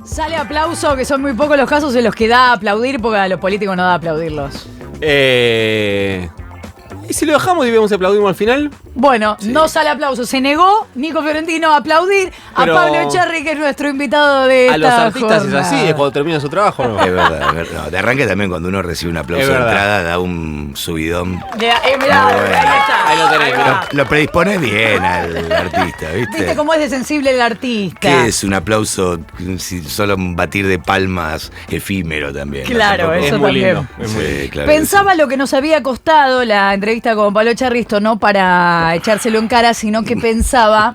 Sale aplauso, que son muy pocos los casos en los que da a aplaudir, porque a los políticos no da a aplaudirlos. ¿Y si lo dejamos y vemos aplaudimos al final? Bueno, sí. No sale aplauso. Se negó Nico Fiorentino a aplaudir Pero a Pablo Echarri, que es nuestro invitado de esta a los artistas jornada. es así, es cuando termina su trabajo, ¿no? Es verdad, es verdad. No, de arranque también cuando uno recibe un aplauso de entrada da un subidón. Mirá, ahí está. Ahí lo tenés, Lo predispone bien al artista, ¿viste? ¿Viste cómo es de sensible el artista? ¿Qué es un aplauso? Si solo un batir de palmas efímero también. Claro, ¿no? eso es muy también. lindo. Es muy lindo. Sí, claro. Pensaba lo que nos había costado la entrevista con Pablo Echarri, no para echárselo en cara, sino que pensaba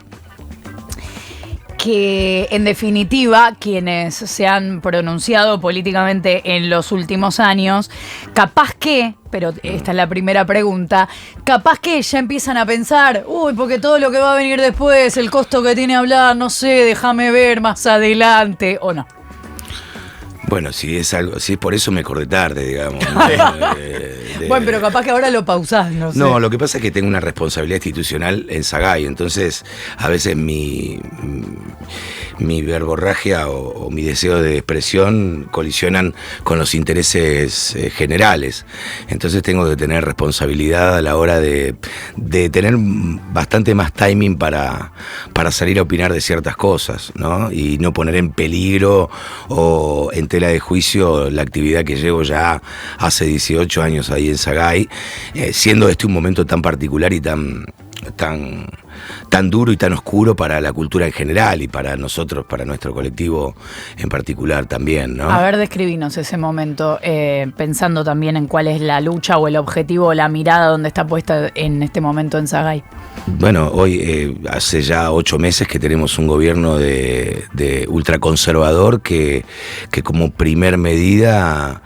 que, en definitiva, quienes se han pronunciado políticamente en los últimos años, capaz que, pero esta es la primera pregunta, capaz que ya empiezan a pensar, uy, porque todo lo que va a venir después, el costo que tiene hablar, no sé, déjame ver más adelante, o no. Bueno, si es algo, si es por eso me acordé tarde, digamos. Bueno, pero capaz que ahora lo pausás, no sé. No, lo que pasa es que tengo una responsabilidad institucional en Sagay, entonces a veces mi verborragia o mi deseo de expresión colisionan con los intereses generales. Entonces tengo que tener responsabilidad a la hora de tener bastante más timing para salir a opinar de ciertas cosas, ¿no? Y no poner en peligro o en tela de juicio la actividad que llevo ya hace 18 años ahí en Sagay, siendo este un momento tan particular y tan duro y tan oscuro para la cultura en general y para nosotros, para nuestro colectivo en particular también, ¿no? A ver, describinos ese momento, pensando también en cuál es la lucha o el objetivo o la mirada donde está puesta en este momento en Sagay. Bueno, hoy hace ya 8 meses que tenemos un gobierno de ultraconservador que como primer medida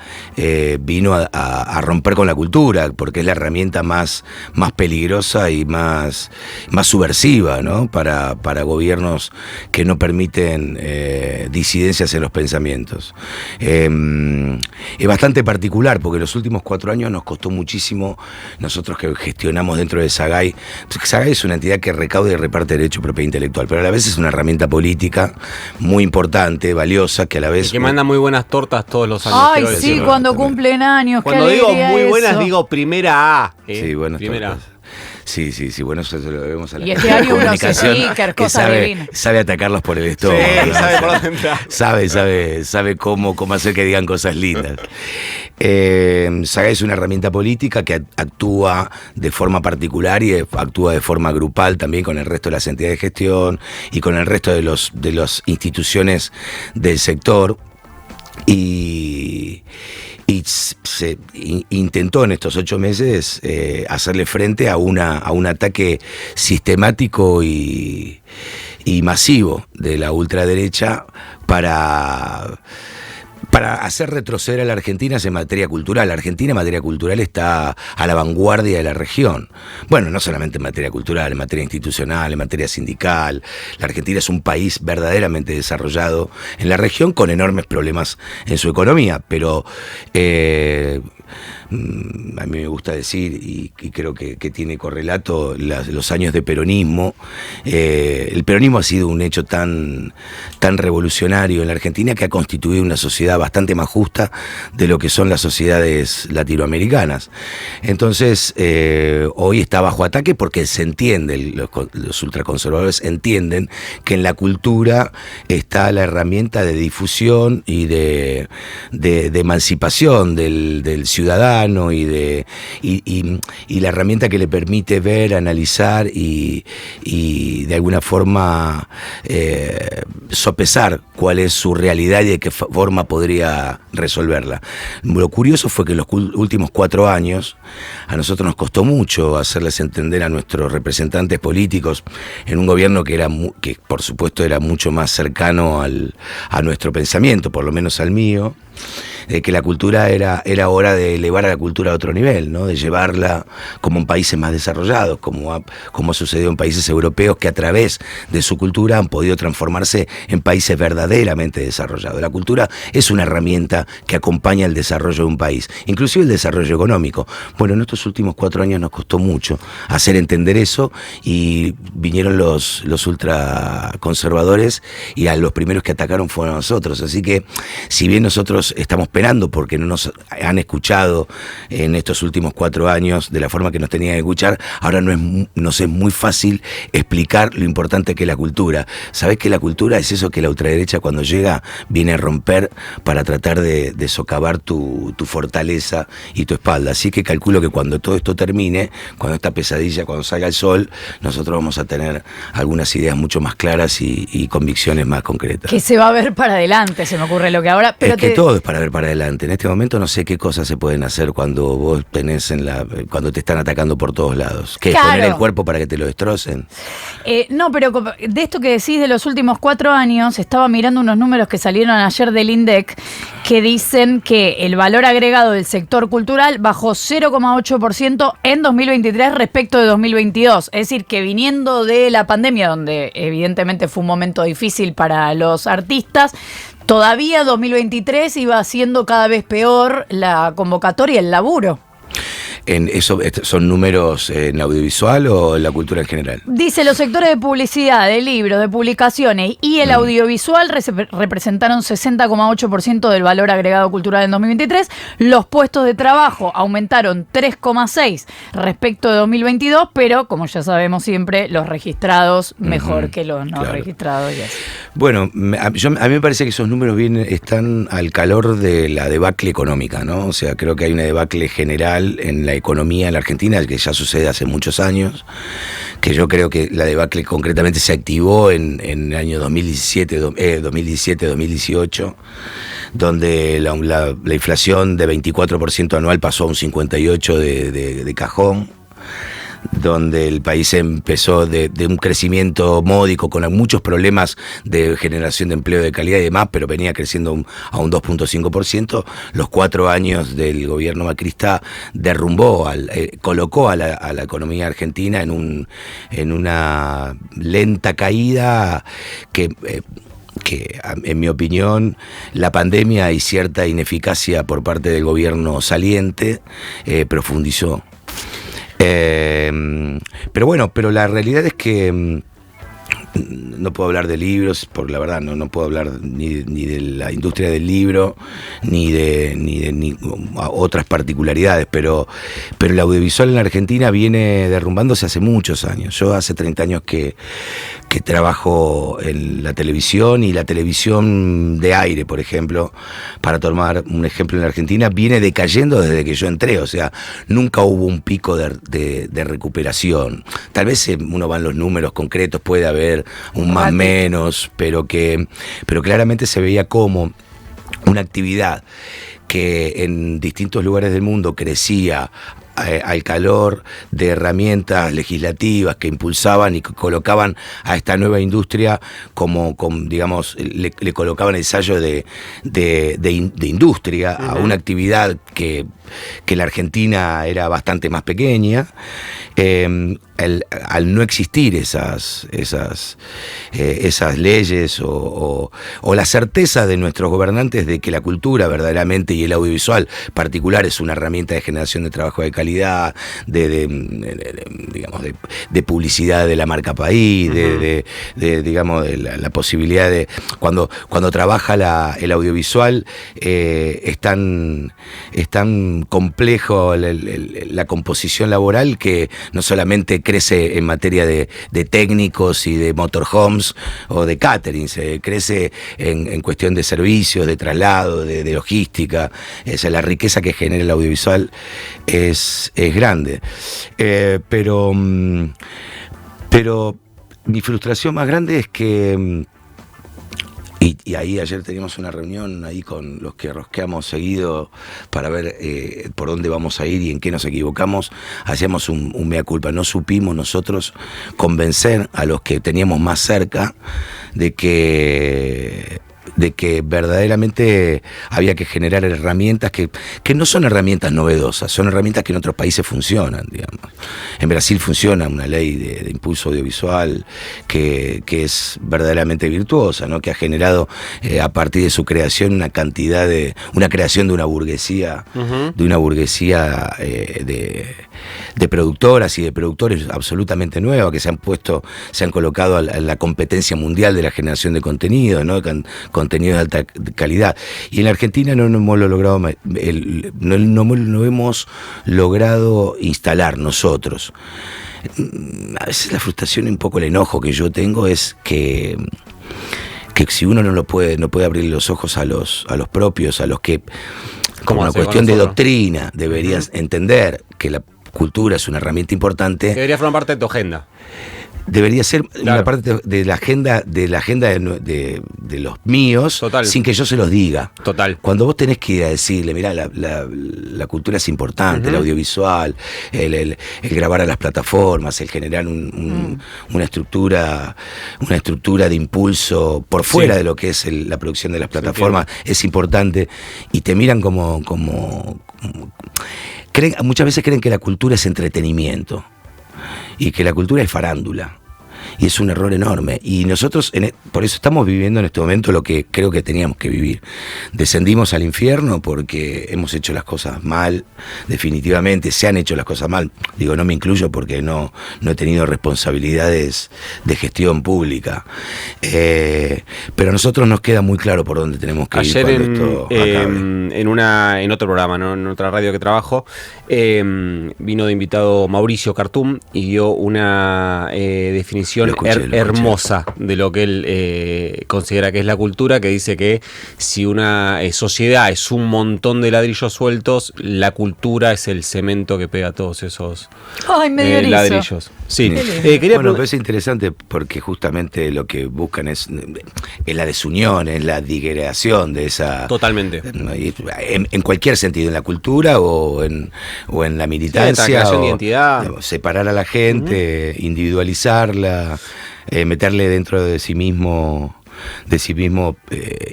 vino a romper con la cultura, porque es la herramienta más peligrosa y más subversiva, ¿no? Para gobiernos que no permiten disidencias en los pensamientos. Es bastante particular porque los últimos 4 años nos costó muchísimo, nosotros que gestionamos dentro de Sagay. Sagay es una entidad que recauda y reparte derecho y propiedad intelectual, pero a la vez es una herramienta política muy importante, valiosa, que a la vez... Y que manda muy buenas tortas todos los años. Ay, sí, decirlo, cuando también. cumplen años, Cuando qué digo alegría muy buenas, eso. digo primera A. Sí, buenas primera tortas. Sí, bueno, eso se lo debemos a la Y este año unos comunicación stickers, que cosas divinas. sabe atacarlos por el estómago. Sí, ¿no? sabe por dónde entrar. Sabe cómo hacer que digan cosas lindas. Sagay es una herramienta política que actúa de forma particular y actúa de forma grupal también con el resto de las entidades de gestión y con el resto de las instituciones del sector. Y se intentó en estos 8 meses hacerle frente a un ataque sistemático y masivo de la ultraderecha para hacer retroceder a la Argentina en materia cultural. La Argentina en materia cultural está a la vanguardia de la región. Bueno, no solamente en materia cultural, en materia institucional, en materia sindical. La Argentina es un país verdaderamente desarrollado en la región con enormes problemas en su economía, pero... a mí me gusta decir, y creo que tiene correlato, los años de peronismo. El peronismo ha sido un hecho tan revolucionario en la Argentina que ha constituido una sociedad bastante más justa de lo que son las sociedades latinoamericanas. Entonces, hoy está bajo ataque porque se entiende, los ultraconservadores entienden que en la cultura está la herramienta de difusión y de emancipación del ciudadano y la herramienta que le permite ver, analizar y de alguna forma sopesar cuál es su realidad y de qué forma podría resolverla. Lo curioso fue que en los últimos 4 años a nosotros nos costó mucho hacerles entender a nuestros representantes políticos en un gobierno que por supuesto era mucho más cercano a nuestro pensamiento, por lo menos al mío. de que la cultura era hora de elevar a la cultura a otro nivel, ¿no? De llevarla como en países más desarrollados, como ha sucedido en países europeos que a través de su cultura han podido transformarse en países verdaderamente desarrollados. La cultura es una herramienta que acompaña el desarrollo de un país, inclusive el desarrollo económico. Bueno, en estos últimos 4 años nos costó mucho hacer entender eso y vinieron los ultraconservadores y a los primeros que atacaron fueron nosotros. Así que, si bien nosotros estamos penando porque no nos han escuchado en estos últimos 4 años de la forma que nos tenían que escuchar, ahora nos es muy fácil explicar lo importante que es la cultura. ¿Sabés que la cultura es eso que la ultraderecha cuando llega viene a romper para tratar de socavar tu fortaleza y tu espalda? Así que calculo que cuando todo esto termine, cuando esta pesadilla, cuando salga el sol, nosotros vamos a tener algunas ideas mucho más claras y convicciones más concretas. Que se va a ver para adelante, se me ocurre lo que ahora... Pero es que todo es para ver para adelante. En este momento no sé qué cosas se pueden hacer cuando vos tenés cuando te están atacando por todos lados. ¿Qué? Claro. ¿Poner el cuerpo para que te lo destrocen? No, pero de esto que decís de los últimos 4 años, estaba mirando unos números que salieron ayer del INDEC que dicen que el valor agregado del sector cultural bajó 0,8% en 2023 respecto de 2022. Es decir, que viniendo de la pandemia, donde evidentemente fue un momento difícil para los artistas, todavía 2023 iba siendo cada vez peor la convocatoria, el laburo. ¿Son números en audiovisual o en la cultura en general? Dice, los sectores de publicidad, de libros, de publicaciones y el audiovisual representaron 60,8% del valor agregado cultural en 2023. Los puestos de trabajo aumentaron 3,6% respecto de 2022, pero como ya sabemos siempre, los registrados mejor que los no registrados. Y así. Bueno, a mí me parece que esos números están al calor de la debacle económica, ¿no? O sea, creo que hay una debacle general en la economía en la Argentina, que ya sucede hace muchos años, que yo creo que la debacle concretamente se activó en el año 2017-2018, donde la inflación de 24% anual pasó a un 58% de cajón, donde el país empezó de un crecimiento módico con muchos problemas de generación de empleo de calidad y demás, pero venía creciendo a un 2,5%. Los 4 años del gobierno macrista colocó a la economía argentina en una lenta caída que en mi opinión la pandemia y cierta ineficacia por parte del gobierno saliente profundizó. Pero la realidad es que no puedo hablar de libros, porque la verdad no puedo hablar ni de la industria del libro, ni de otras particularidades, pero el audiovisual en la Argentina viene derrumbándose hace muchos años. Yo hace 30 años que trabajo en la televisión, y la televisión de aire, por ejemplo, para tomar un ejemplo en la Argentina, viene decayendo desde que yo entré. O sea, nunca hubo un pico de recuperación. Tal vez uno va en los números concretos, puede haber un más menos, pero claramente se veía como una actividad que en distintos lugares del mundo crecía al calor de herramientas legislativas que impulsaban y colocaban a esta nueva industria digamos, le colocaban el sello de industria a una actividad que la Argentina era bastante más pequeña. Al no existir esas leyes o la certeza de nuestros gobernantes de que la cultura verdaderamente y el audiovisual particular es una herramienta de generación de trabajo de calidad, digamos, de publicidad de la marca país, digamos, de la posibilidad de cuando trabaja el audiovisual, es tan complejo la composición laboral que no solamente crece en materia de técnicos y de motorhomes o de catering, se crece en cuestión de servicios, de traslado, de logística. La riqueza que genera el audiovisual es grande. Pero mi frustración más grande es que... Y ahí ayer teníamos una reunión ahí con los que rosqueamos seguido para ver por dónde vamos a ir y en qué nos equivocamos. Hacíamos un mea culpa. No supimos nosotros convencer a los que teníamos más cerca de que de que verdaderamente había que generar herramientas que no son herramientas novedosas, son herramientas que en otros países funcionan, digamos. En Brasil funciona una ley de impulso audiovisual que es verdaderamente virtuosa, ¿no? Que ha generado a partir de su creación una creación de una burguesía, de productoras y de productores absolutamente nueva, que se han colocado en la competencia mundial de la generación de contenido, ¿no? Contenido de alta calidad. Y en la Argentina no hemos logrado instalar nosotros. A veces la frustración y un poco el enojo que yo tengo es que si uno no puede abrir los ojos a los propios, a los que, como una cuestión de doctrina, deberías entender que la cultura es una herramienta importante. Debería formar parte de tu agenda. Debería ser claro. Una parte de la agenda de los míos. Total. Sin que yo se los diga. Total. Cuando vos tenés que ir a decirle, mirá, la cultura es importante, el audiovisual, el grabar a las plataformas, el generar una estructura de impulso por fuera de lo que es la producción de las plataformas, es importante, y te miran como muchas veces creen que la cultura es entretenimiento y que la cultura es farándula. Y es un error enorme. Y nosotros, por eso estamos viviendo en este momento lo que creo que teníamos que vivir. Descendimos al infierno porque hemos hecho las cosas mal, definitivamente, se han hecho las cosas mal. Digo, no me incluyo porque no he tenido responsabilidades de gestión pública. Pero a nosotros nos queda muy claro por dónde tenemos que ir cuando esto acabe. En otro programa, ¿no? En otra radio que trabajo, vino de invitado Mauricio Cartum y dio una definición hermosa de lo que él considera que es la cultura, que dice que si una sociedad es un montón de ladrillos sueltos, la cultura es el cemento que pega todos esos ladrillos. Sí. Pero es interesante porque justamente lo que buscan es la desunión, es la digregación de esa... Totalmente. En cualquier sentido, en la cultura o en la militancia. Sí, la creación de identidad. Separar a la gente, individualizarla, meterle dentro de sí mismo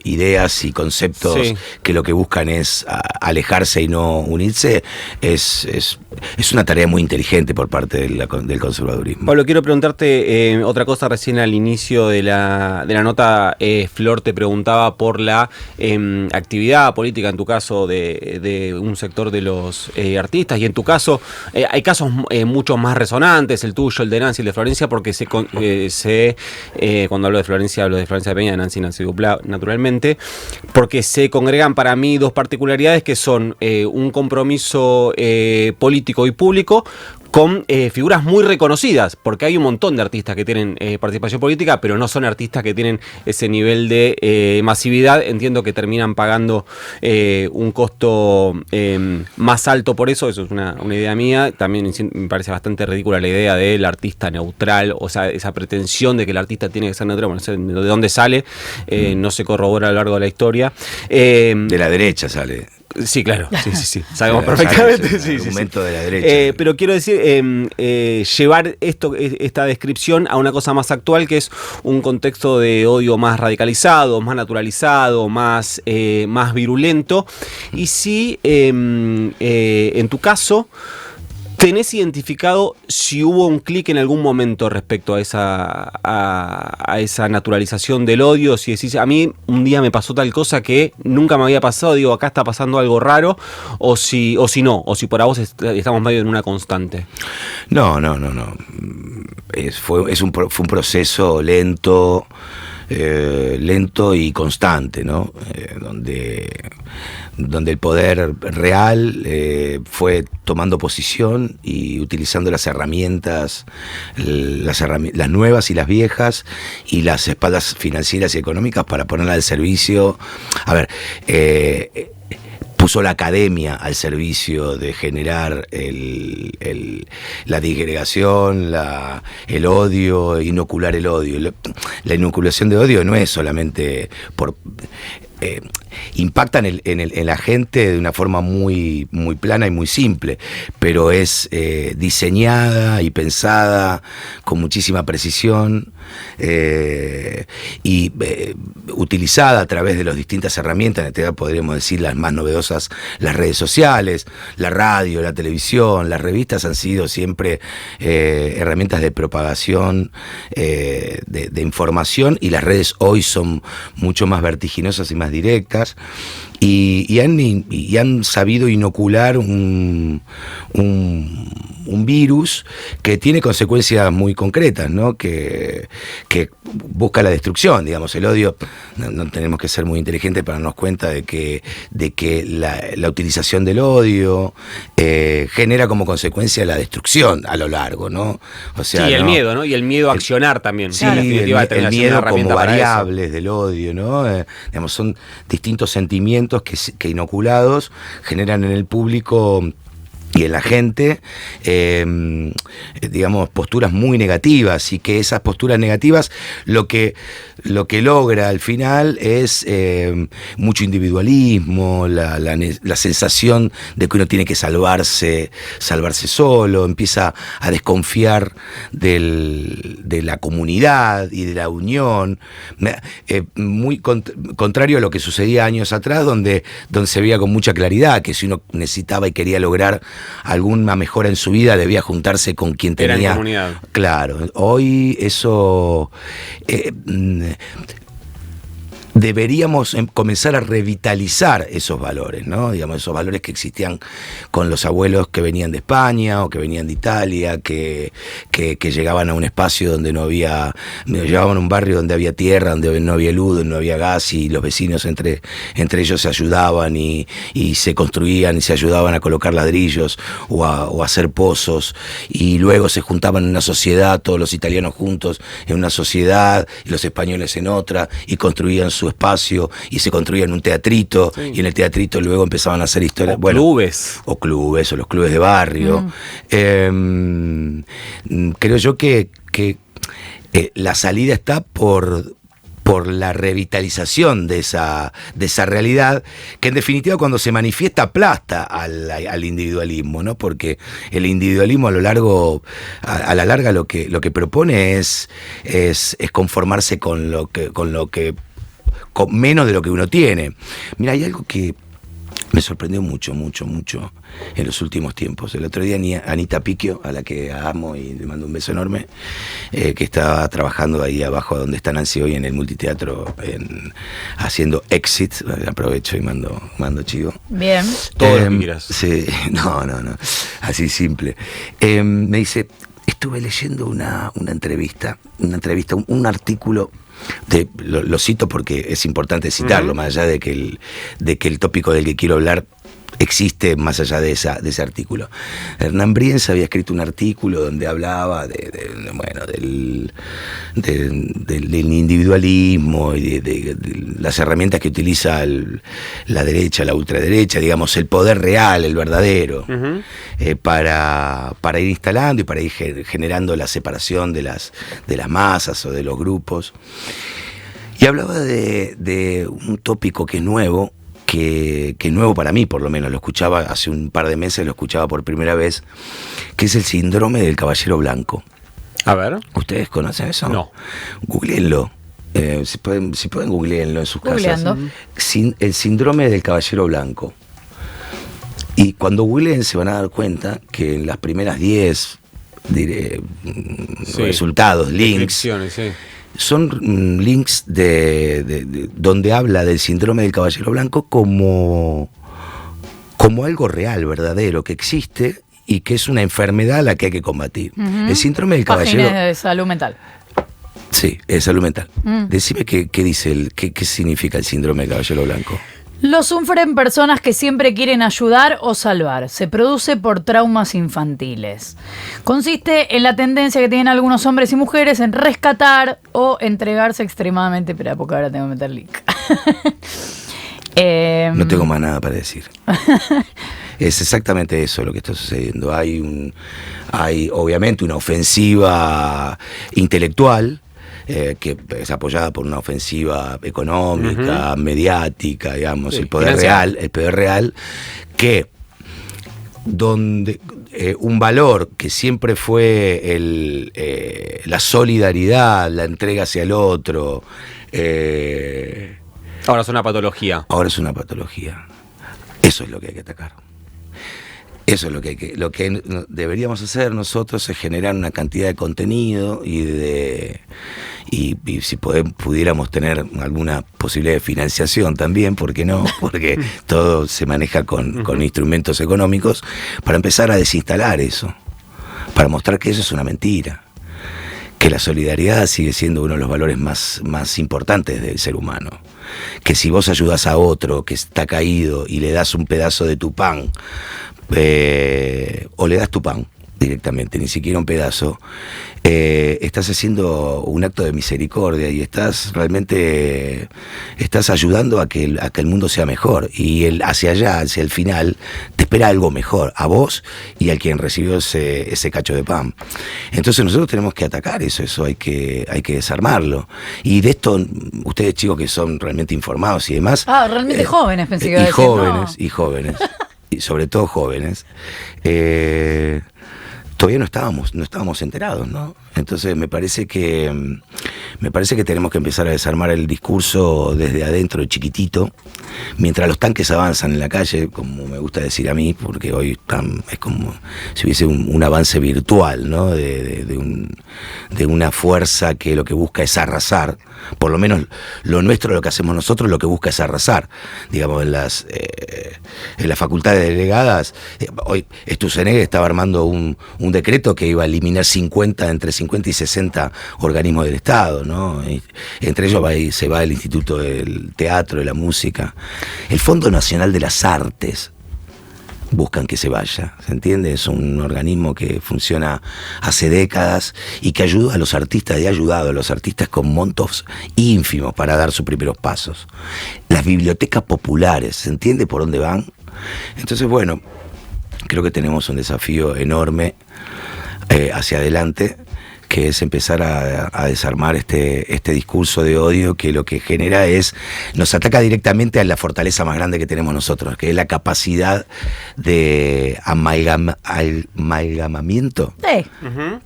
ideas y conceptos que lo que buscan es alejarse y no unirse, es una tarea muy inteligente por parte del conservadurismo. Pablo, quiero preguntarte otra cosa. Recién al inicio de la nota, Flor te preguntaba por la actividad política, en tu caso, de un sector de los artistas, y en tu caso hay casos mucho más resonantes, el tuyo, el de Nancy, el de Florencia, porque cuando hablo de Florencia Peña, de Nancy Duplá, naturalmente, porque se congregan para mí dos particularidades que son un compromiso político y público con figuras muy reconocidas, porque hay un montón de artistas que tienen participación política, pero no son artistas que tienen ese nivel de masividad. Entiendo que terminan pagando un costo más alto por eso. Eso es una idea mía. También me parece bastante ridícula la idea del artista neutral, o sea, esa pretensión de que el artista tiene que ser neutral. Bueno, no sé de dónde sale, no se corrobora a lo largo de la historia. De la derecha sale. Sí, claro, sí. Sabemos perfectamente. El argumento de la derecha. Pero quiero decir, llevar esta descripción a una cosa más actual, que es un contexto de odio más radicalizado, más naturalizado, más virulento. Y si en tu caso ¿tenés identificado si hubo un clic en algún momento respecto a esa naturalización del odio? Si decís, a mí un día me pasó tal cosa que nunca me había pasado, digo, acá está pasando algo raro, o si por vos estamos medio en una constante. No. Fue un proceso lento y constante, ¿no? Donde el poder real fue tomando posición y utilizando las herramientas, las nuevas y las viejas, y las espaldas financieras y económicas para ponerla al servicio. A ver, puso la academia al servicio de generar la disgregación, el odio, inocular el odio. La inoculación de odio no es solamente impactan en la gente de una forma muy, muy plana y muy simple, pero es diseñada y pensada con muchísima precisión y utilizada a través de las distintas herramientas. En realidad podríamos decir las más novedosas, las redes sociales, la radio, la televisión, las revistas han sido siempre herramientas de propagación de información, y las redes hoy son mucho más vertiginosas y más directas, y han sabido inocular un virus que tiene consecuencias muy concretas, ¿no? Que busca la destrucción, digamos. El odio, no tenemos que ser muy inteligentes para darnos cuenta de que la utilización del odio genera como consecuencia la destrucción a lo largo, ¿no? O sea, sí, el ¿no? miedo, ¿no? Y el miedo a accionar también. Sí, En definitiva, el termina siendo miedo una herramienta como para variables del odio, ¿no? Digamos, son distintos sentimientos que inoculados generan en el público y en la gente, digamos, posturas muy negativas, y que esas posturas negativas lo que logra al final es mucho individualismo, la sensación de que uno tiene que salvarse solo, empieza a desconfiar de la comunidad y de la unión, muy contrario a lo que sucedía años atrás, donde se veía con mucha claridad que si uno necesitaba y quería lograr alguna mejora en su vida, debía juntarse con quien tenía. Era en comunidad. Claro, hoy eso deberíamos comenzar a revitalizar esos valores, ¿no? Digamos, esos valores que existían con los abuelos que venían de España o que venían de Italia, que llegaban a un espacio donde no había, llegaban a un barrio donde había tierra, donde no había luz, donde no había gas, y los vecinos entre ellos se ayudaban y se construían y se ayudaban a colocar ladrillos o a hacer pozos, y luego se juntaban en una sociedad, todos los italianos juntos en una sociedad y los españoles en otra, y construían su espacio y se construían un teatrito, sí. Y en el teatrito luego empezaban a hacer historias. O clubes. O los clubes de barrio. Creo yo que la salida está por la revitalización de esa realidad, que en definitiva cuando se manifiesta aplasta al individualismo, ¿no? Porque el individualismo a la larga lo que propone es conformarse con menos de lo que uno tiene. Mira, hay algo que me sorprendió mucho en los últimos tiempos. El otro día Anita Picchio, a la que amo y le mando un beso enorme, que estaba trabajando ahí abajo donde está Nancy hoy en el multiteatro, haciendo Exit. Aprovecho y mando chivo. Bien. Todo lo que quieras. Sí, no, así simple. Me dice, estuve leyendo una entrevista, un artículo. Lo cito porque es importante citarlo, más allá de que el tópico del que quiero hablar existe más allá de ese artículo. Hernán Brienz había escrito un artículo donde hablaba del individualismo y de las herramientas que utiliza la derecha, la ultraderecha, digamos, el poder real, el verdadero, para ir instalando y para ir generando la separación de las masas o de los grupos. Y hablaba de un tópico que es nuevo, que es nuevo para mí, por lo menos. Lo escuchaba hace un par de meses, lo escuchaba por primera vez, que es el síndrome del caballero blanco. A ver. ¿Ustedes conocen eso? No. Googleenlo. Si pueden googleenlo en sus Googleando. casas. El síndrome del caballero blanco. Y cuando googleen se van a dar cuenta que en las primeras 10 resultados, links, sí. son links de donde habla del síndrome del caballero blanco como algo real, verdadero, que existe y que es una enfermedad a la que hay que combatir. El síndrome del caballero... Páginas de salud mental. Sí, es salud mental. Decime qué dice qué significa el síndrome del caballero blanco. Lo sufren personas que siempre quieren ayudar o salvar. Se produce por traumas infantiles. Consiste en la tendencia que tienen algunos hombres y mujeres en rescatar o entregarse extremadamente... Espera, porque ahora tengo que meter link. No tengo más nada para decir. Es exactamente eso lo que está sucediendo. Hay obviamente una ofensiva intelectual que es apoyada por una ofensiva económica, mediática, digamos, Sí, el poder real, que donde un valor que siempre fue la solidaridad, la entrega hacia el otro, Ahora es una patología. ahora es una patología. Eso es lo que hay que atacar. Eso es lo que deberíamos hacer nosotros, es generar una cantidad de contenido y si pudiéramos tener alguna posibilidad de financiación también, ¿por qué no? Porque todo se maneja con instrumentos económicos, para empezar a desinstalar eso, para mostrar que eso es una mentira, que la solidaridad sigue siendo uno de los valores más importantes del ser humano, que si vos ayudás a otro que está caído y le das un pedazo de tu pan, o le das tu pan directamente, ni siquiera un pedazo, estás haciendo un acto de misericordia y estás ayudando a que el mundo sea mejor, y hacia allá, hacia el final, te espera algo mejor a vos y al quien recibió ese cacho de pan. Entonces nosotros tenemos que atacar eso hay que desarmarlo. Y de esto, ustedes chicos que son realmente informados y demás, realmente jóvenes, pensé que iba a decir, y jóvenes y sobre todo jóvenes, todavía no estábamos enterados, ¿no? Entonces me parece que tenemos que empezar a desarmar el discurso desde adentro, chiquitito, mientras los tanques avanzan en la calle, como me gusta decir a mí, porque hoy es como si hubiese un avance virtual, ¿no? De una fuerza que lo que busca es arrasar. Por lo menos lo nuestro, lo que hacemos nosotros, lo que busca es arrasar. Digamos, en las facultades delegadas, hoy Sturzenegger estaba armando un decreto que iba a eliminar entre 50 y 60 organismos del Estado, ¿no? Y entre ellos se va el Instituto del Teatro, de la Música, el Fondo Nacional de las Artes. Buscan que se vaya, ¿se entiende? Es un organismo que funciona hace décadas y que ayuda a los artistas, y ha ayudado a los artistas con montos ínfimos para dar sus primeros pasos. Las bibliotecas populares, ¿se entiende por dónde van? Entonces, bueno, creo que tenemos un desafío enorme hacia adelante, que es empezar a desarmar este discurso de odio, que lo que genera nos ataca directamente a la fortaleza más grande que tenemos nosotros, que es la capacidad de amalgamamiento,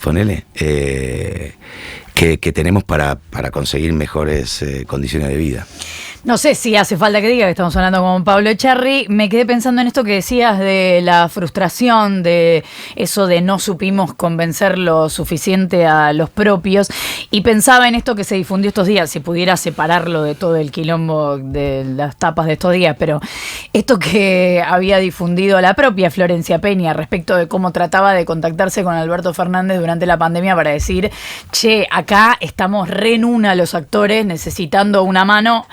ponele, que tenemos para conseguir mejores condiciones de vida. No sé si hace falta que diga que estamos hablando con Pablo Echarri. Me quedé pensando en esto que decías de la frustración, de eso de no supimos convencer lo suficiente a los propios, y pensaba en esto que se difundió estos días, si pudiera separarlo de todo el quilombo de las tapas de estos días, pero esto que había difundido la propia Florencia Peña respecto de cómo trataba de contactarse con Alberto Fernández durante la pandemia para decir, che, acá estamos re en una los actores necesitando una mano.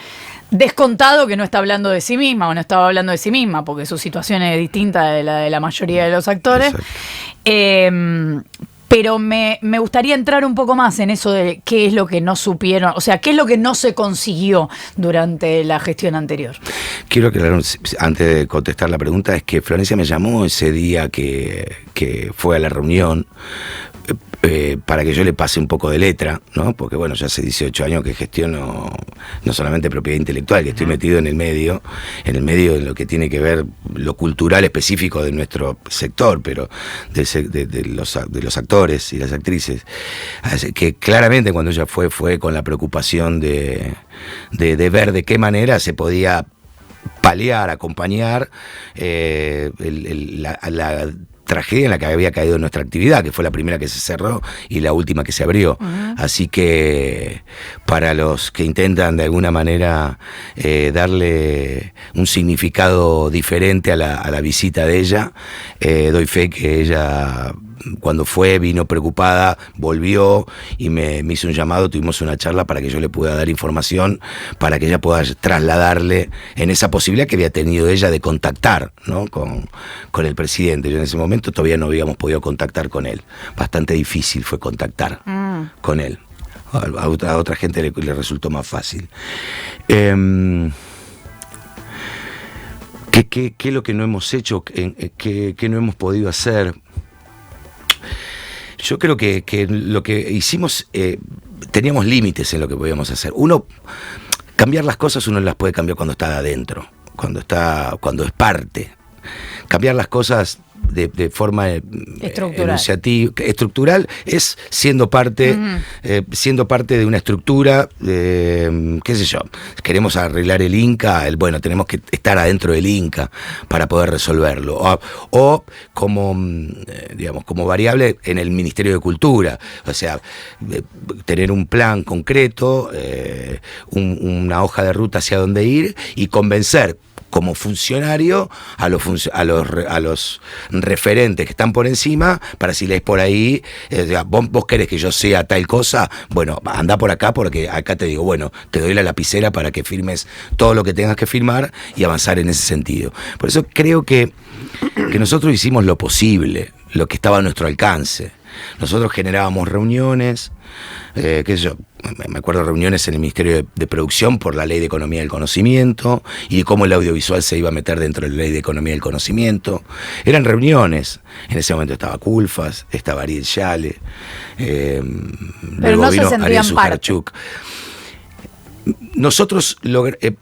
Descontado que no está hablando de sí misma o no estaba hablando de sí misma, porque su situación es distinta de la de la mayoría de los actores. Pero me gustaría entrar un poco más en eso de qué es lo que no supieron, o sea, qué es lo que no se consiguió durante la gestión anterior. Quiero aclarar, antes de contestar la pregunta, es que Florencia me llamó ese día que fue a la reunión, para que yo le pase un poco de letra, ¿no? Porque bueno, ya hace 18 años que gestiono no solamente propiedad intelectual, que estoy metido en el medio en lo que tiene que ver lo cultural específico de nuestro sector, pero de los actores y las actrices. Así que claramente cuando ella fue con la preocupación de ver de qué manera se podía paliar, acompañar la tragedia en la que había caído nuestra actividad, que fue la primera que se cerró y la última que se abrió. Así que para los que intentan de alguna manera darle un significado diferente a la visita de ella, doy fe que ella, cuando vino preocupada, volvió y me hizo un llamado, tuvimos una charla para que yo le pueda dar información, para que ella pueda trasladarle en esa posibilidad que había tenido ella de contactar, ¿no? con el presidente. Yo en ese momento todavía no habíamos podido contactar con él. Bastante difícil fue contactar con él. A otra gente le resultó más fácil. ¿Qué es lo que no hemos hecho? ¿Qué no hemos podido hacer? Yo creo que lo que hicimos teníamos límites en lo que podíamos hacer. Cambiar las cosas uno las puede cambiar cuando está adentro, cuando es parte. Cambiar las cosas de forma estructural es siendo parte de una estructura, qué sé yo, queremos arreglar el Inca, tenemos que estar adentro del Inca para poder resolverlo, o como variable en el Ministerio de Cultura, o sea, tener un plan concreto, una hoja de ruta hacia dónde ir y convencer como funcionario a los referentes que están por encima, para si lees por ahí, vos querés que yo sea tal cosa, bueno, anda por acá, porque acá te digo, bueno, te doy la lapicera para que firmes todo lo que tengas que firmar y avanzar en ese sentido. Por eso creo que nosotros hicimos lo posible, lo que estaba a nuestro alcance. Nosotros generábamos reuniones, qué sé yo, me acuerdo de reuniones en el Ministerio de Producción por la Ley de Economía del Conocimiento y de cómo el audiovisual se iba a meter dentro de la Ley de Economía del Conocimiento. Eran reuniones. En ese momento estaba Culfas, estaba Ariel Yale, luego vino Ariel Sujarchuk. Nosotros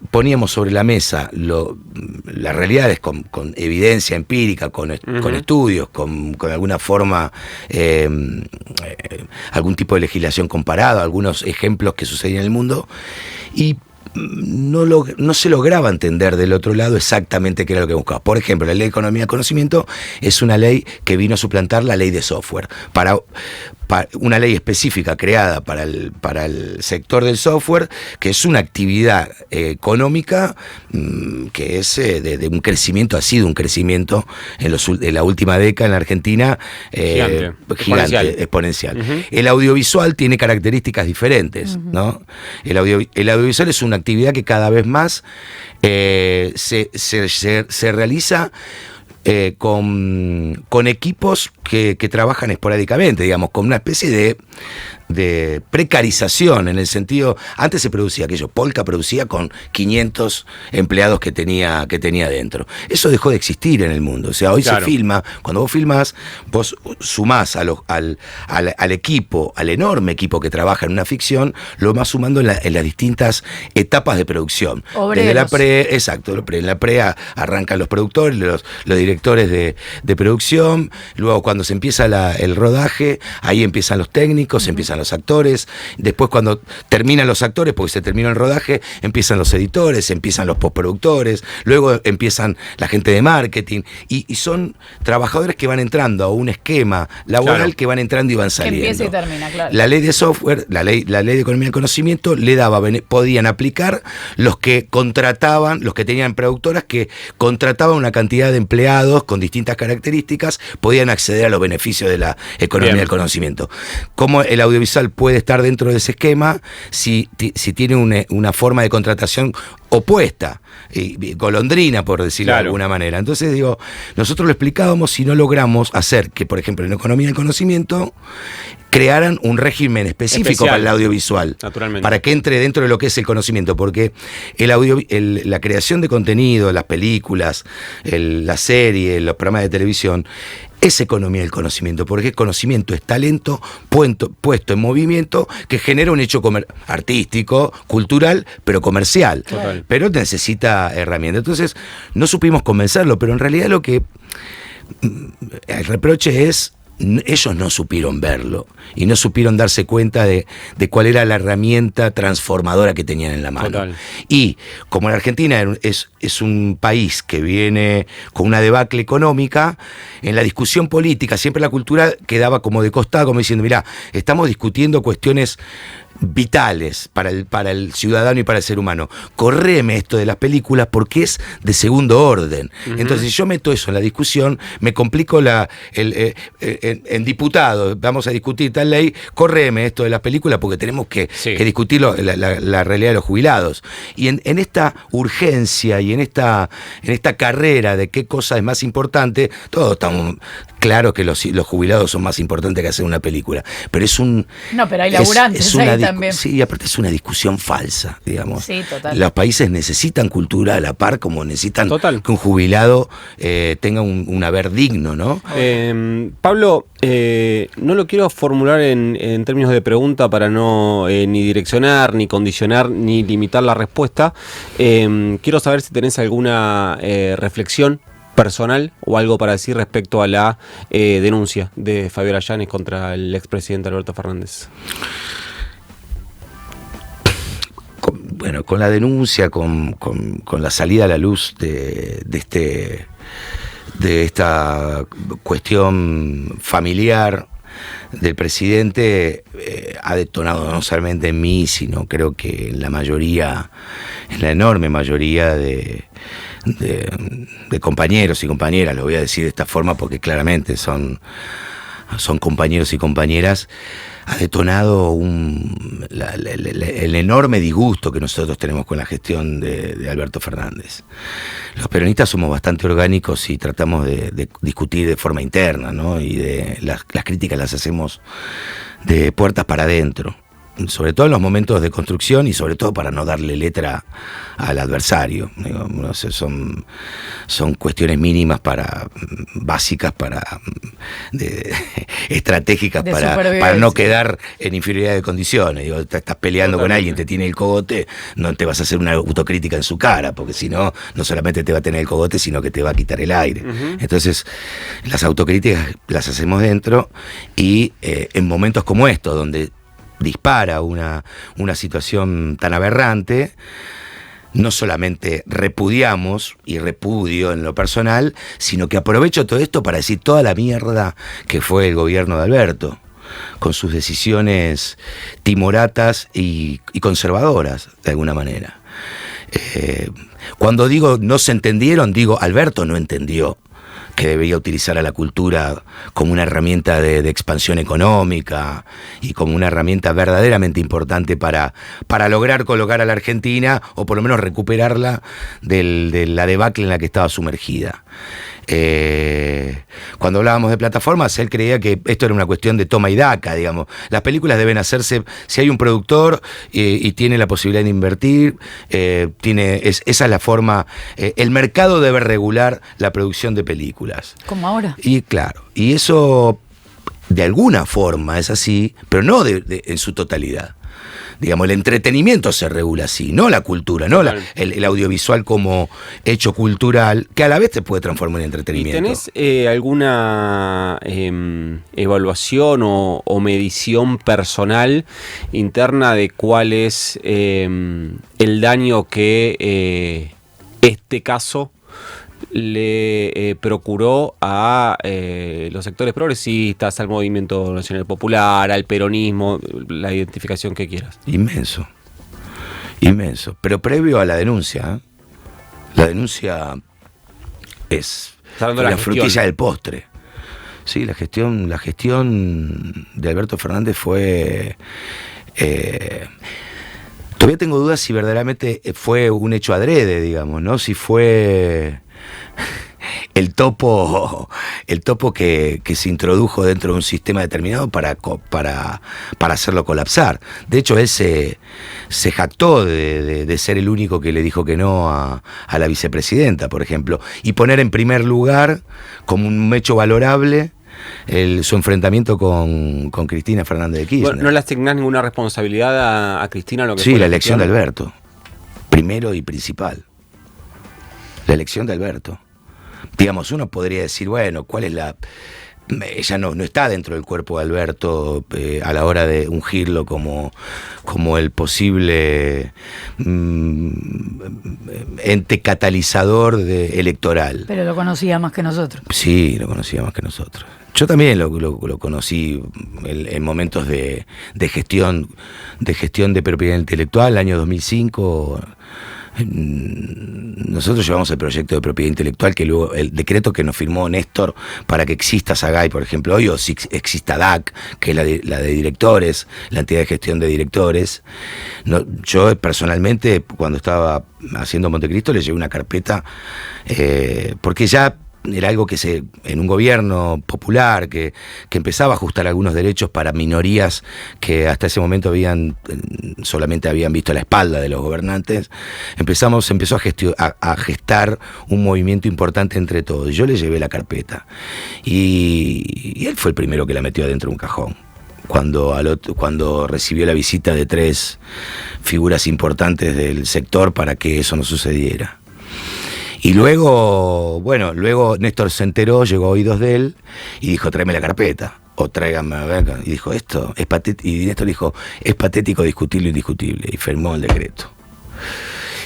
poníamos sobre la mesa las realidades con evidencia empírica, con estudios, con alguna forma, algún tipo de legislación comparada, algunos ejemplos que sucedían en el mundo, y no se lograba entender del otro lado exactamente qué era lo que buscaba. Por ejemplo, la Ley de Economía del Conocimiento es una ley que vino a suplantar la ley de software. Para una ley específica creada para el sector del software, que es una actividad económica que es de un crecimiento, ha sido un crecimiento en la última década en la Argentina gigante, exponencial. El audiovisual tiene características diferentes, ¿no? El audiovisual es una actividad que cada vez más se realiza con equipos que trabajan esporádicamente, digamos, con una especie de precarización, en el sentido, antes se producía aquello, Polka producía con 500 empleados que tenía dentro. Eso dejó de existir en el mundo. O sea, hoy se filma, cuando vos filmás, vos sumás al equipo, al enorme equipo que trabaja en una ficción, lo vas sumando en las distintas etapas de producción. Desde la en la pre arrancan los productores, los directores de producción, luego cuando se empieza el rodaje, ahí empiezan los técnicos, empiezan los actores, después cuando terminan los actores, porque se terminó el rodaje, empiezan los editores, empiezan los postproductores, luego empiezan la gente de marketing, y son trabajadores que van entrando a un esquema laboral, que van entrando y van saliendo. Que empieza y termina, claro. La ley de software, la ley de economía del conocimiento, podían aplicar los que contrataban, los que tenían productoras que contrataban una cantidad de empleados con distintas características, podían acceder a los beneficios de la economía del conocimiento. ¿Cómo el audiovisual puede estar dentro de ese esquema si tiene una forma de contratación opuesta, golondrina, por decirlo de alguna manera? Entonces digo, nosotros lo explicábamos y no logramos hacer que, por ejemplo, en economía del conocimiento crearan un régimen específico para el audiovisual, para que entre dentro de lo que es el conocimiento, porque la creación de contenido, las películas, la serie, los programas de televisión, es economía del conocimiento, porque el conocimiento es talento puesto en movimiento que genera un hecho artístico, cultural, pero comercial. Total. Pero necesita herramientas. Entonces, no supimos convencerlo, pero en realidad el reproche es: ellos no supieron verlo y no supieron darse cuenta de cuál era la herramienta transformadora que tenían en la mano. Total. Y como la Argentina es un país que viene con una debacle económica, en la discusión política siempre la cultura quedaba como de costado, como diciendo, mirá, estamos discutiendo cuestiones vitales para el ciudadano y para el ser humano. Correme esto de las porque es de segundo orden. Entonces, si yo meto eso en la discusión, me complico en diputado, vamos a discutir tal ley, correme esto de las películas porque tenemos que discutir la realidad de los jubilados. Y en esta urgencia y en esta carrera de qué cosa es más importante, todos estamos claro que los jubilados son más importantes que hacer una película, pero pero hay laburantes, también. Sí, aparte es una discusión falsa, digamos. Sí, total. Los países necesitan cultura a la par como necesitan Total. que un jubilado tenga un haber digno, ¿no? Pablo, no lo quiero formular en términos de pregunta para no ni direccionar, ni condicionar, ni limitar la respuesta. Quiero saber si tenés alguna reflexión personal o algo para decir respecto a la denuncia de Fabiola Yáñez contra el expresidente Alberto Fernández. Con la denuncia, con la salida a la luz de esta cuestión familiar del presidente, ha detonado no solamente en mí, sino creo que en la enorme mayoría de compañeros y compañeras, lo voy a decir de esta forma porque claramente son compañeros y compañeras, ha detonado el enorme disgusto que nosotros tenemos con la gestión de Alberto Fernández. Los peronistas somos bastante orgánicos y tratamos de discutir de forma interna, ¿no? Y las críticas las hacemos de puertas para adentro, sobre todo en los momentos de construcción y sobre todo para no darle letra al adversario. Digo, no sé, son cuestiones mínimas básicas estratégicas para no quedar en inferioridad de condiciones. Digo, estás peleando con alguien, te tiene el cogote, no te vas a hacer una autocrítica en su cara, porque si no, no solamente te va a tener el cogote, sino que te va a quitar el aire. Uh-huh. Entonces, las autocríticas las hacemos dentro y en momentos como estos, donde dispara una situación tan aberrante, no solamente repudiamos y repudio en lo personal, sino que aprovecho todo esto para decir toda la mierda que fue el gobierno de Alberto, con sus decisiones timoratas y conservadoras, de alguna manera. Cuando digo no se entendieron, digo Alberto no entendió que debería utilizar a la cultura como una herramienta de expansión económica y como una herramienta verdaderamente importante para lograr colocar a la Argentina, o por lo menos recuperarla de la debacle en la que estaba sumergida. Cuando hablábamos de plataformas, él creía que esto era una cuestión de toma y daca, digamos. Las películas deben hacerse, si hay un productor y tiene la posibilidad de invertir, esa es la forma, el mercado debe regular la producción de películas. Como ahora. Y claro, y eso de alguna forma es así, pero no en su totalidad. Digamos, el entretenimiento se regula así, no la cultura, no el audiovisual como hecho cultural, que a la vez te puede transformar en entretenimiento. ¿Y tenés alguna evaluación o medición personal interna de cuál es el daño que este caso le procuró a los sectores progresistas, al movimiento nacional popular, al peronismo, la identificación que quieras? Inmenso, pero previo a la denuncia, la denuncia es la frutilla del postre. Sí, la gestión de Alberto Fernández fue... todavía tengo dudas si verdaderamente fue un hecho adrede, digamos, ¿no? Si fue el topo que se introdujo dentro de un sistema determinado para hacerlo colapsar. De hecho, él se jactó de ser el único que le dijo que no a la vicepresidenta, por ejemplo, y poner en primer lugar como un hecho valorable su enfrentamiento con Cristina Fernández de Kirchner. Bueno, ¿no le asignás ninguna responsabilidad a Cristina en lo que sí, fue la elección de Alberto, primero y principal. La elección de Alberto. Digamos, uno podría decir, bueno, ¿cuál es la...? Ella no está dentro del cuerpo de Alberto a la hora de ungirlo como el posible ente catalizador electoral. Pero lo conocía más que nosotros. Sí, lo conocía más que nosotros. Yo también lo conocí en momentos de gestión de propiedad intelectual, el año 2005. Nosotros llevamos el proyecto de propiedad intelectual, que luego el decreto que nos firmó Néstor para que exista SAGAI, por ejemplo, hoy, o si exista DAC, que es la de directores, la entidad de gestión de directores. Yo personalmente, cuando estaba haciendo Montecristo, le llevé una carpeta porque ya era algo que en un gobierno popular que empezaba a ajustar algunos derechos para minorías que hasta ese momento solamente habían visto la espalda de los gobernantes, empezó a gestar un movimiento importante entre todos. Yo le llevé la carpeta y él fue el primero que la metió adentro de un cajón. Cuando recibió la visita de 3 figuras importantes del sector para que eso no sucediera. Y luego Néstor se enteró, llegó a oídos de él y dijo, tráeme la carpeta, o tráigame a ver. Y dijo, esto es patético. Y Néstor dijo, es patético discutir lo indiscutible. Y firmó el decreto.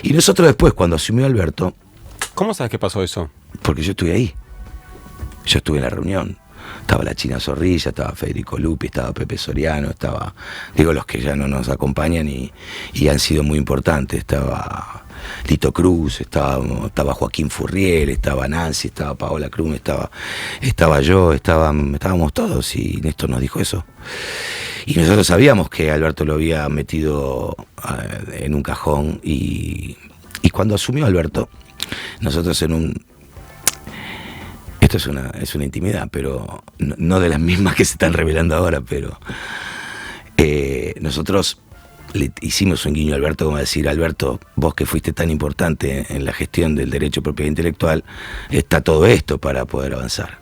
Y nosotros después, cuando asumió Alberto... ¿Cómo sabes que pasó eso? Porque yo estuve ahí. Yo estuve en la reunión. Estaba la China Zorrilla, estaba Federico Lupi, estaba Pepe Soriano, estaba, los que ya no nos acompañan y han sido muy importantes, estaba Lito Cruz, estaba Joaquín Furriel, estaba Nancy, estaba Paola Cruz, estaba yo, estábamos todos, y Néstor nos dijo eso. Y nosotros sabíamos que Alberto lo había metido en un cajón, y cuando asumió Alberto, nosotros esto es una intimidad, pero no de las mismas que se están revelando ahora, pero nosotros le hicimos un guiño a Alberto, como decir, Alberto, vos que fuiste tan importante en la gestión del derecho de propiedad intelectual, está todo esto para poder avanzar.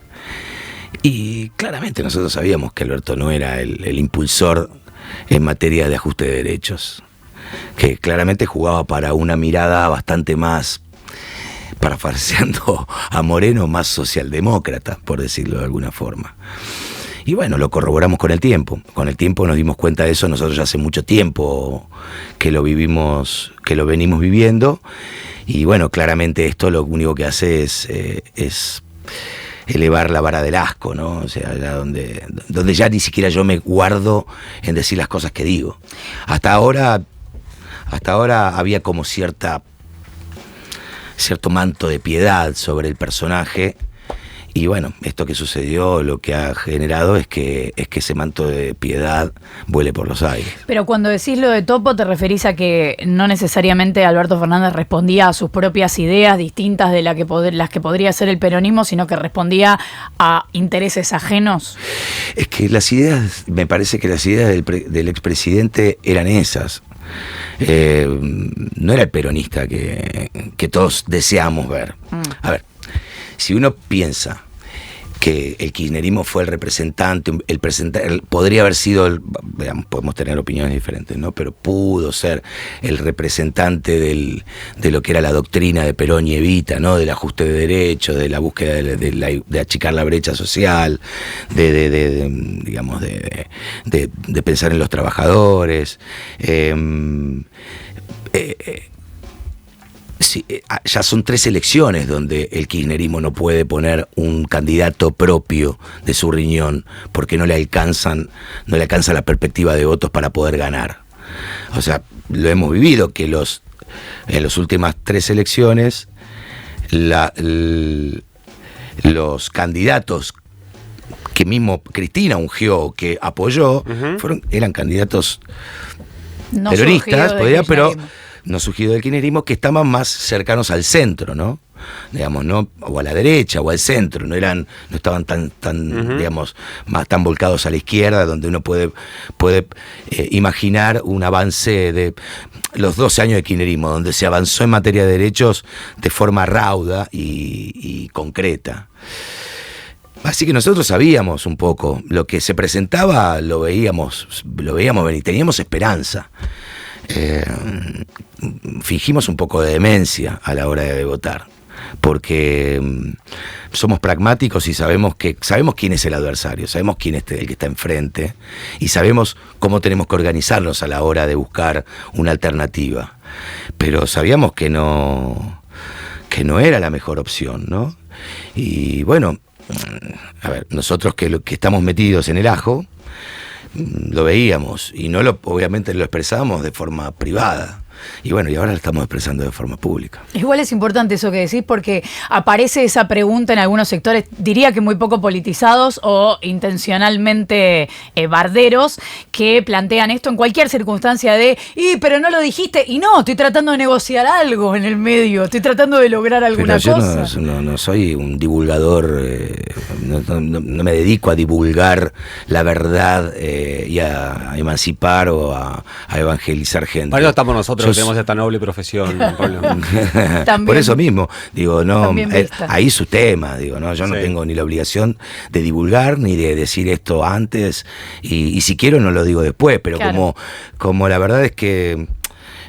Y claramente nosotros sabíamos que Alberto no era el impulsor en materia de ajuste de derechos, que claramente jugaba para una mirada bastante más, parafraseando a Moreno, más socialdemócrata, por decirlo de alguna forma. Y bueno, lo corroboramos con el tiempo. Con el tiempo nos dimos cuenta de eso. Nosotros ya hace mucho tiempo que lo venimos viviendo. Y bueno, claramente esto lo único que hace es elevar la vara del asco, ¿no? O sea, donde ya ni siquiera yo me guardo en decir las cosas que digo. Hasta ahora había como cierto manto de piedad sobre el personaje, y bueno, esto que sucedió lo que ha generado es que ese manto de piedad vuele por los aires. Pero cuando decís lo de topo, ¿te referís a que no necesariamente Alberto Fernández respondía a sus propias ideas distintas de las que podría ser el peronismo, sino que respondía a intereses ajenos? Es que me parece que las ideas del expresidente eran esas. No era el peronista que todos deseamos ver. A ver, si uno piensa que el kirchnerismo fue el representante, podría haber sido, podemos tener opiniones diferentes, ¿no? Pero pudo ser el representante de lo que era la doctrina de Perón y Evita, ¿no? Del ajuste de derechos, de la búsqueda de achicar la brecha social, de pensar en los trabajadores. Sí, ya son 3 elecciones donde el kirchnerismo no puede poner un candidato propio de su riñón porque no le alcanza la perspectiva de votos para poder ganar. O sea, lo hemos vivido que en las últimas 3 elecciones los candidatos que mismo Cristina ungió, que apoyó, eran candidatos no peronistas, pero no surgido del kirchnerismo, que estaban más cercanos al centro, ¿no? Digamos, ¿no? O a la derecha o al centro, no estaban tan digamos, tan volcados a la izquierda, donde uno puede imaginar un avance de los 12 años de kirchnerismo, donde se avanzó en materia de derechos de forma rauda y concreta. Así que nosotros sabíamos un poco, lo que se presentaba lo veíamos venir, teníamos esperanza. Fingimos un poco de demencia a la hora de votar, porque somos pragmáticos y sabemos quién es el adversario, sabemos quién es el que está enfrente y sabemos cómo tenemos que organizarnos a la hora de buscar una alternativa, pero sabíamos que no era la mejor opción, ¿no? Y bueno, a ver, nosotros que estamos metidos en el ajo, lo veíamos y obviamente lo expresábamos de forma privada. y bueno, y ahora lo estamos expresando de forma pública. Igual es importante eso que decís porque aparece esa pregunta en algunos sectores, diría que muy poco politizados o intencionalmente barderos, que plantean esto en cualquier circunstancia de, pero no lo dijiste, y no, estoy tratando de negociar algo en el medio, estoy tratando de lograr alguna cosa. Yo no soy un divulgador, no me dedico a divulgar la verdad y a emancipar o a evangelizar gente. Para eso estamos nosotros, que tenemos esta noble profesión, Pablo. Por eso mismo, digo, no, ahí su tema, digo, no, yo no tengo ni la obligación de divulgar ni de decir esto antes y si quiero no lo digo después, pero claro, como la verdad es que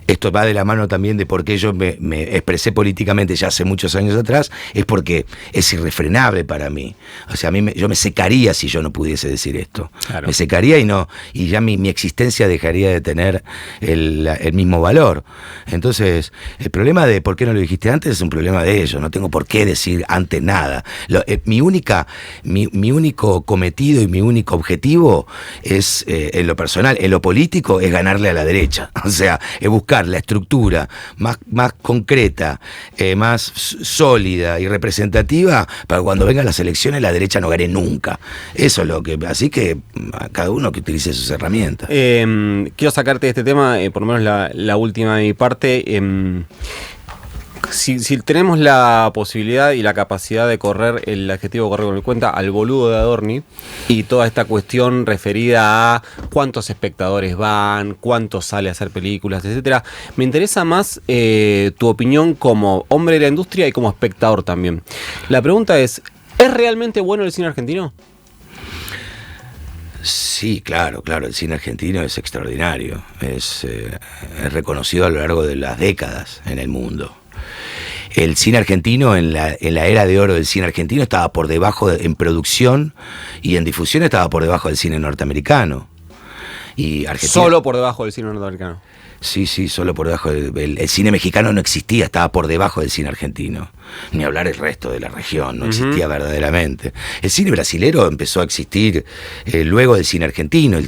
esto va de la mano también de por qué yo me expresé políticamente ya hace muchos años atrás, es porque es irrefrenable para mí. O sea, yo me secaría si yo no pudiese decir esto. Claro. Me secaría y ya mi existencia dejaría de tener el mismo valor. Entonces, el problema de por qué no lo dijiste antes es un problema de ellos. No tengo por qué decir antes nada. Mi único cometido y mi único objetivo es, en lo personal, en lo político, es ganarle a la derecha. O sea, es buscar la estructura más concreta, más sólida y representativa para cuando vengan las elecciones la derecha no gane nunca. Eso es lo que... Así que a cada uno que utilice sus herramientas. Quiero sacarte de este tema, por lo menos la última de mi parte. Si tenemos la posibilidad y la capacidad de correr el adjetivo correr con el cuenta al boludo de Adorni y toda esta cuestión referida a cuántos espectadores van, cuánto sale a hacer películas, etcétera, me interesa más tu opinión como hombre de la industria y como espectador también. La pregunta ¿es realmente bueno el cine argentino? Sí, claro, el cine argentino es extraordinario, es reconocido a lo largo de las décadas en el mundo. El cine argentino, en la era de oro del cine argentino, estaba por debajo, en producción y en difusión estaba por debajo del cine norteamericano. Y Argentina, solo por debajo del cine norteamericano. Sí, solo por debajo. El cine mexicano no existía, estaba por debajo del cine argentino. Ni hablar el resto de la región, no existía verdaderamente. El cine brasilero empezó a existir luego del cine argentino.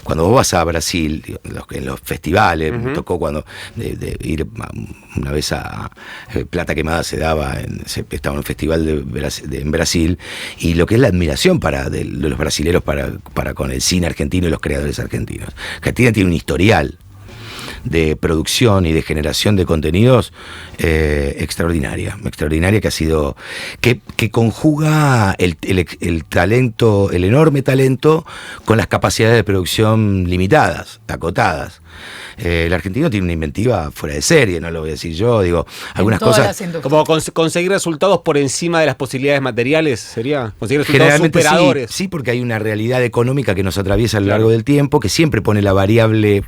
Cuando vos vas a Brasil, en los festivales, me tocó cuando de ir una vez a Plata Quemada se daba, estaba en un festival en Brasil, y lo que es la admiración de los brasileros para con el cine argentino y los creadores argentinos. Argentina tiene un historial de producción y de generación de contenidos extraordinaria que ha sido, que conjuga el talento, el enorme talento con las capacidades de producción limitadas, acotadas. El argentino tiene una inventiva fuera de serie, no lo voy a decir yo, digo, algunas cosas como conseguir resultados por encima de las posibilidades materiales, sería conseguir resultados superadores. Sí, porque hay una realidad económica que nos atraviesa a lo largo del tiempo, que siempre pone la variable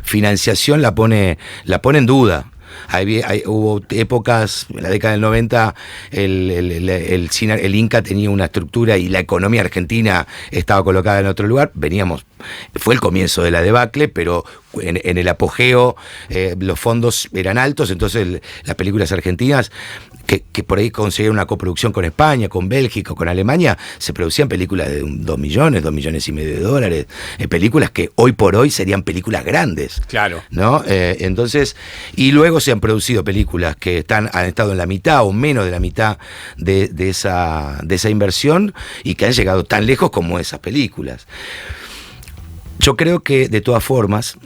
financiación, la pone en duda. Hubo épocas, en la década del 90, el Inca tenía una estructura y la economía argentina estaba colocada en otro lugar. Fue el comienzo de la debacle, pero en el apogeo los fondos eran altos, entonces las películas argentinas que por ahí conseguían una coproducción con España, con Bélgica, con Alemania, se producían películas de 2 millones, $2,5 millones, películas que hoy por hoy serían películas grandes. Claro. ¿No? Entonces, y luego se han producido películas que han estado en la mitad o menos de la mitad de esa inversión y que han llegado tan lejos como esas películas. Yo creo que de todas formas,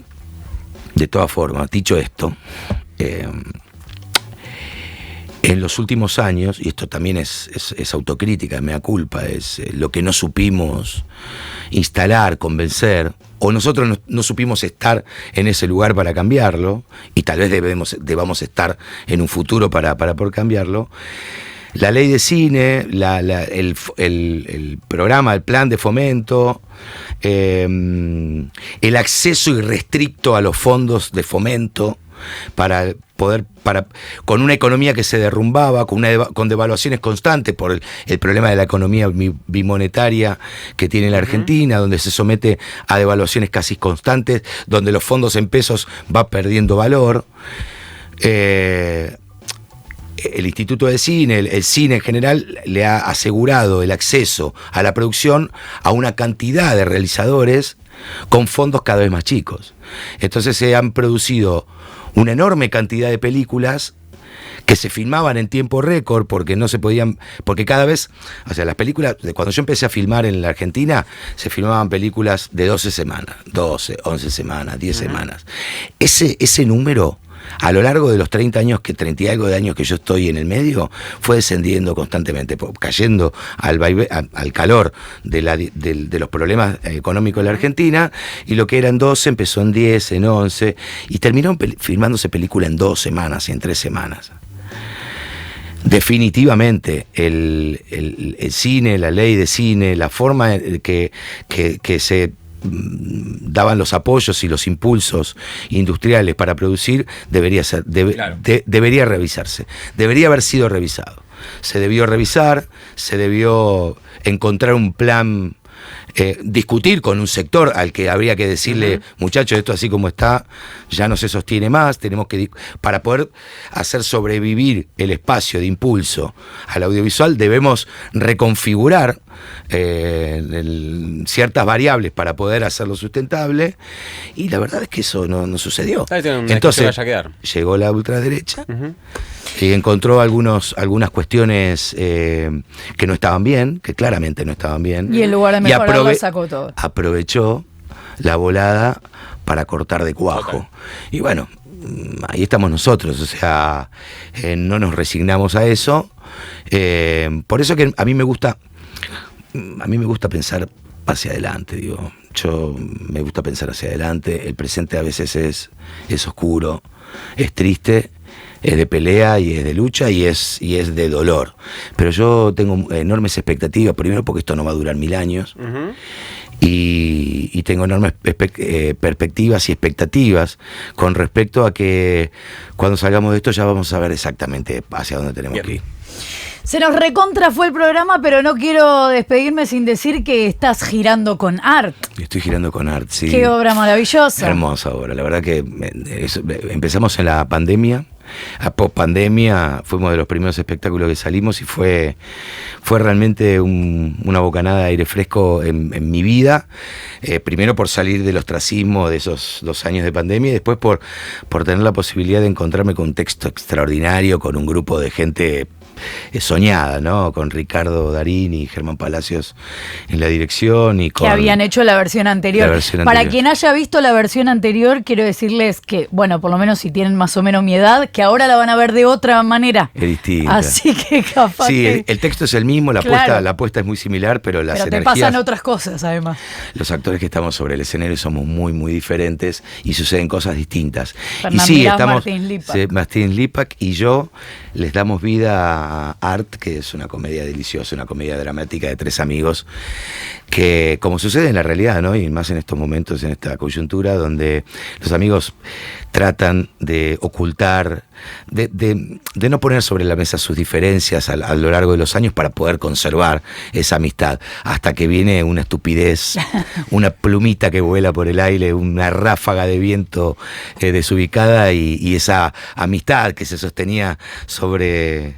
dicho esto, en los últimos años, y esto también es autocrítica, mea culpa, es lo que no supimos instalar, convencer, o nosotros no supimos estar en ese lugar para cambiarlo, y tal vez debamos estar en un futuro para poder cambiarlo. La ley de cine, el programa, el plan de fomento, el acceso irrestricto a los fondos de fomento para poder, con una economía que se derrumbaba, con devaluaciones constantes por el problema de la economía bimonetaria que tiene la Argentina, donde se somete a devaluaciones casi constantes, donde los fondos en pesos va perdiendo valor. El Instituto de Cine, el cine en general, le ha asegurado el acceso a la producción a una cantidad de realizadores con fondos cada vez más chicos. Entonces se han producido una enorme cantidad de películas que se filmaban en tiempo récord porque no se podían, porque cada vez, o sea, las películas, cuando yo empecé a filmar en la Argentina, se filmaban películas de 12 semanas, 12, 11 semanas, 10 semanas. Ese número, a lo largo de los 30 y algo de años que yo estoy en el medio, fue descendiendo constantemente, cayendo al calor de los problemas económicos de la Argentina, y lo que era en 12 empezó en 10, en 11, y terminó filmándose película en 2 semanas y en 3 semanas. Definitivamente el cine, la ley de cine, la forma que se daban los apoyos y los impulsos industriales para producir debería revisarse, debería haber sido revisado. Se debió revisar, se debió encontrar un plan, discutir con un sector al que habría que decirle, muchachos, esto así como está ya no se sostiene más, tenemos que, para poder hacer sobrevivir el espacio de impulso al audiovisual, debemos reconfigurar ciertas variables para poder hacerlo sustentable, y la verdad es que eso no sucedió. Entonces llegó la ultraderecha y encontró algunas cuestiones que no estaban bien, que claramente no estaban bien, y en lugar de mejorarlo sacó todo. Aprovechó la volada para cortar de cuajo. Okay. Y bueno, ahí estamos nosotros, o sea, no nos resignamos a eso. Por eso que a mí me gusta pensar hacia adelante, digo. Yo me gusta pensar hacia adelante. El presente a veces es oscuro, es triste, es de pelea y es de lucha y es de dolor. Pero yo tengo enormes expectativas, primero porque esto no va a durar 1000 años. Y tengo enormes perspectivas y expectativas con respecto a que cuando salgamos de esto ya vamos a ver exactamente hacia dónde tenemos que ir. Se nos recontra fue el programa, pero no quiero despedirme sin decir que estás girando con Art. Estoy girando con Art, sí. Qué obra maravillosa. Hermosa obra, la verdad que empezamos en la pandemia. A post-pandemia fuimos de los primeros espectáculos que salimos y fue realmente una bocanada de aire fresco en mi vida. Primero por salir del ostracismo de esos 2 años de pandemia, y después por tener la posibilidad de encontrarme con un texto extraordinario, con un grupo de gente soñada, ¿no? Con Ricardo Darín y Germán Palacios en la dirección y con... Que habían hecho la versión anterior. Para quien haya visto la versión anterior, quiero decirles que, bueno, por lo menos si tienen más o menos mi edad, que ahora la van a ver de otra manera. Es distinta. Así que capaz sí, que... el texto es el mismo, la apuesta es muy similar, pero las energías... Pero te pasan otras cosas, además. Los actores que estamos sobre el escenario somos muy, muy diferentes y suceden cosas distintas. Fernán y sí, Mirás, estamos... Martín Lipac y yo les damos vida a Art, que es una comedia deliciosa, una comedia dramática de 3 amigos, que como sucede en la realidad, ¿no? Y más en estos momentos, en esta coyuntura, donde los amigos tratan de ocultar, de no poner sobre la mesa sus diferencias a lo largo de los años para poder conservar esa amistad, hasta que viene una estupidez, una plumita que vuela por el aire, una ráfaga de viento desubicada, y esa amistad que se sostenía sobre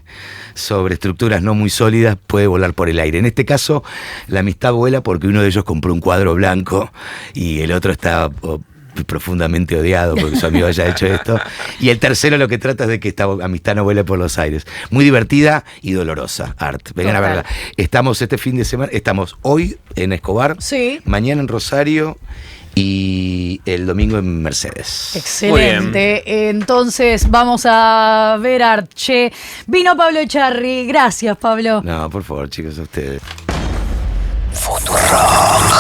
estructuras no muy sólidas puede volar por el aire. En este caso, la amistad vuela porque uno de ellos compró un cuadro blanco y el otro está profundamente odiado porque su amigo haya hecho esto, y el tercero lo que trata es de que esta amistad no vuele por los aires. Muy divertida y dolorosa, Art. Vengan a verla. Estamos este fin de semana, estamos hoy en Escobar, sí, mañana en Rosario y el domingo en Mercedes. Excelente. Entonces vamos a ver Art. Che, vino Pablo Echarri. Gracias, Pablo. No, por favor, chicos, a ustedes. Futurock.